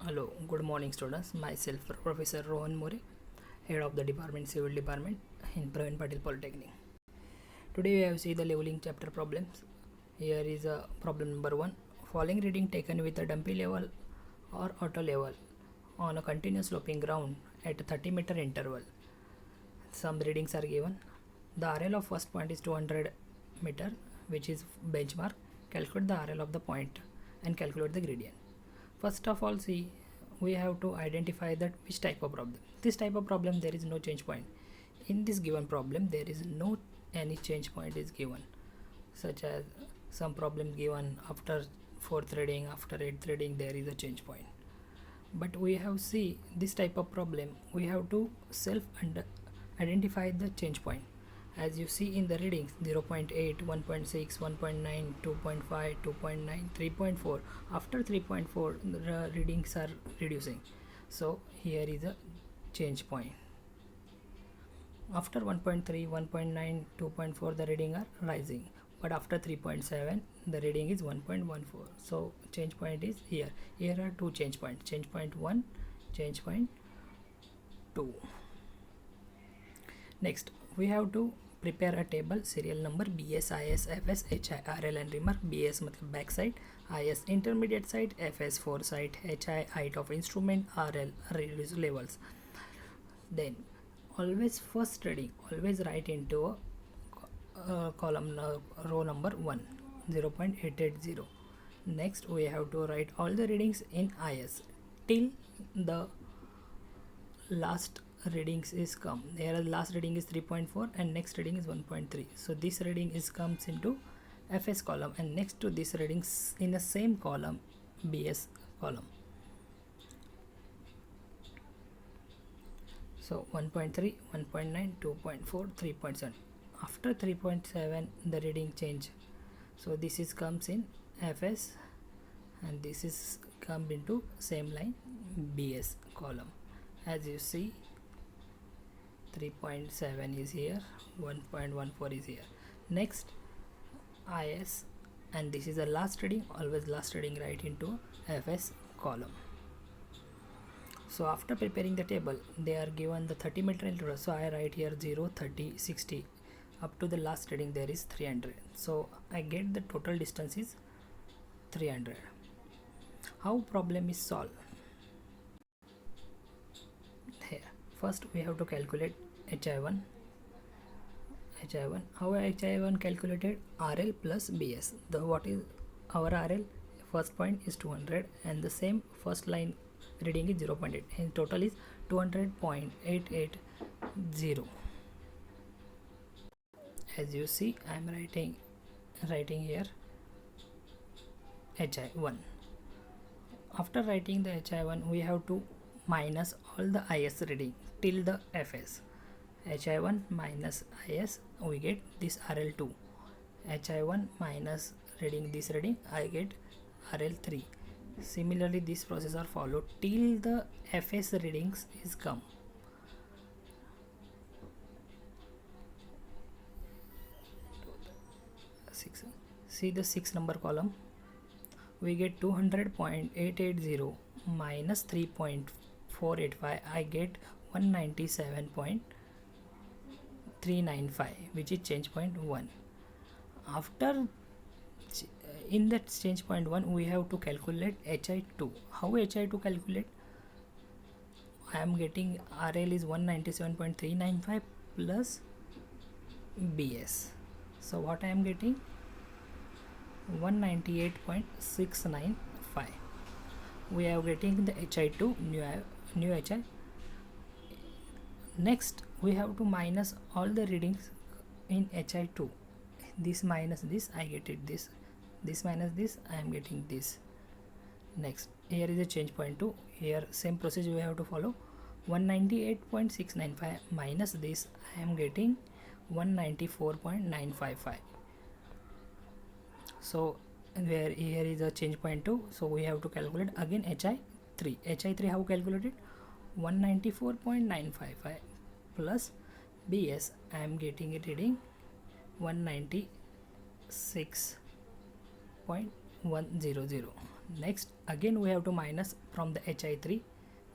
Hello, good morning students. Myself Professor Rohan More, Head of the Department Civil Department in Praveen Patil Polytechnic. Today we have seen the leveling chapter problems. Here is a problem number 1. Following reading taken with a dumpy level or auto level on a continuous sloping ground at a 30-meter interval. Some readings are given. The RL of first point is 200 meter, which is benchmark. Calculate the RL of the point and calculate the gradient. First of all, see, we have to identify that which type of problem. This type of problem there is no change point. In this given problem there is no any change point is given, such as some problem given after 4th reading, after 8th reading there is a change point. But we have see this type of problem we have to identify the change point. As you see in the readings 0.8, 1.6, 1.9, 2.5, 2.9, 3.4. After 3.4 the readings are reducing. So here is a change point. After 1.3, 1.9, 2.4 the reading are rising. But after 3.7 the reading is 1.14. So change point is here. Here are two change points. Change point 1, change point 2. Next we have to prepare a table. Serial number BS, IS, FS, HI, RL and remark. BS मतलब back side, IS intermediate side, FS foresight, HI height of instrument, RL reduce levels. Then always first reading always write into a column row number 1, 0.880. Next we have to write all the readings in IS till the last readings is come. Here last reading is 3.4 and next reading is 1.3. So this reading is comes into FS column and next to this readings in the same column BS column. So 1.3, 1.9, 2.4, 3.7. After 3.7 the reading change. So this is comes in FS and this is come into same line BS column. As you see 3.7 is here, 1.14 is here. Next IS and this is the last reading, always last reading right into FS column. So after preparing the table they are given the 30-meter interval. So I write here 0, 30, 60 up to the last reading there is 300. So I get the total distance is 300. How problem is solved? Here first we have to calculate HI1. How HI1 calculated? RL plus BS. The what is our RL? First point is 200 and the same first line reading is 0.8 and total is 200.880. As you see I am writing here HI1. After writing the HI1 we have to minus all the IS reading till the FS. HI1 minus IS we get this RL2. HI1 minus reading this reading I get RL3. Similarly this process are followed till the FS readings is come. See the 6 number column we get 200.880 minus 3.485 I get 197.395 which is change point 1. After in that change point 1 we have to calculate HI2. How HI2 calculate? I am getting RL is 197.395 plus BS. So what I am getting? 198.695. We are getting the HI2 new HI. Next we have to minus all the readings in HI2. This minus this I get it this minus this I am getting this. Next here is a change point 2. Here same process we have to follow. 198.695 minus this I am getting 194.955. So where here is a change point 2. So we have to calculate again HI3. HI3 how calculated? 194.955 plus BS I am getting it reading 196.100. Next again we have to minus from the hi3,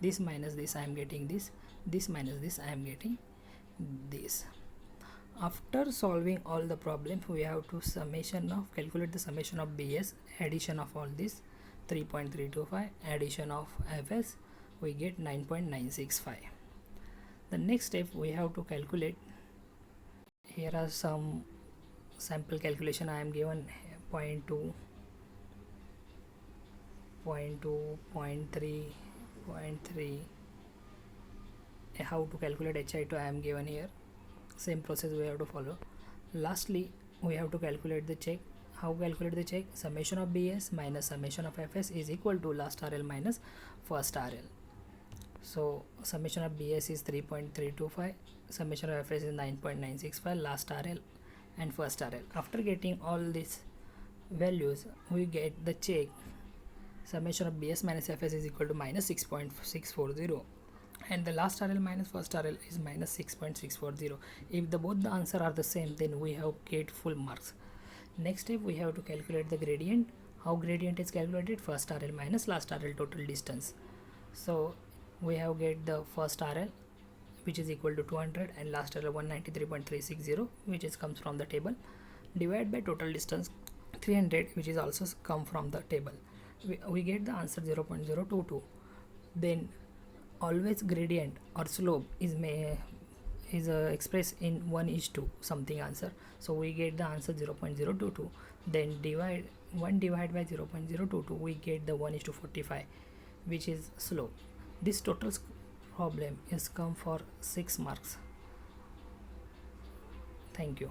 this minus this I am getting this minus this I am getting this. After solving all the problems, we have to calculate the summation of BS, addition of all this 3.325, addition of FS, we get 9.965. The next step we have to calculate. Here are some sample calculation I am given: 0.2, 0.2, 0.3, 0.3. How to calculate hi2 I am given here. Same process we have to follow. Lastly we have to calculate the check. How calculate the check? Summation of BS minus summation of FS is equal to last RL minus first RL. So summation of BS is 3.325, summation of FS is 9.965, last RL and first RL. After getting all these values, we get the check. Summation of BS minus FS is equal to minus 6.640, and the last RL minus first RL is minus 6.640. If both the answer are the same, then we have get full marks. Next step we have to calculate the gradient. How gradient is calculated? First RL minus last RL total distance. So we have get the first RL, which is equal to 200, and last RL 193.360, which is comes from the table, divided by total distance 300, which is also come from the table. We get the answer 0.022. Then always gradient or slope is expressed in 1:2 something answer, so we get the answer 0.022. Then divide 1 divided by 0.022, we get the 1:45, which is slope. This total problem is come for 6 marks. Thank you.